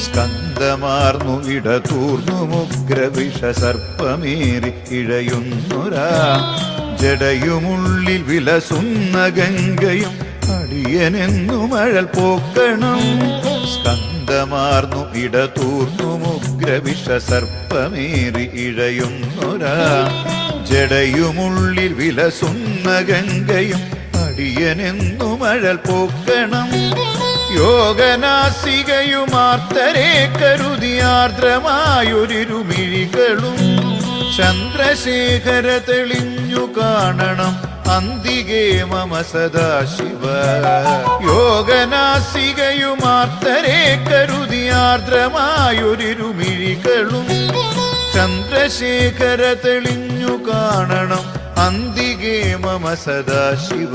സ്കന്ധമാർന്നു ഇടതൂർന്നു മുഗ്രവിഷ സർപ്പമേറി ഇഴയുന്നൊരാ ജടയുമുള്ളിൽ വിലസുന്ന ഗംഗയും അടിയനെന്നു മഴൽ പോക്കണം. സ്കന്ധമാർന്നു ഇടതൂർന്നു മുഗ്രവിഷ സർപ്പമേറി ഇഴയുന്നൊരാ ജടയുമുള്ളിൽ വിലസുന്ന ഗംഗയും അടിയനെന്നു മഴൽ പോക്കണം. യോഗനാസികയുമാർത്തരെ കരുതി ആർദ്രമായൊരിരുമിഴികളും ചന്ദ്രശേഖര തെളിഞ്ഞു കാണണം അന്തികേ മമ സദാശിവ. യോഗനാസികയുമാർത്തരെ കരുതി ആർദ്രമായൊരിരുമിഴികളും ചന്ദ്രശേഖര തെളിഞ്ഞു കാണണം അന്തികേ മമ സദാശിവ.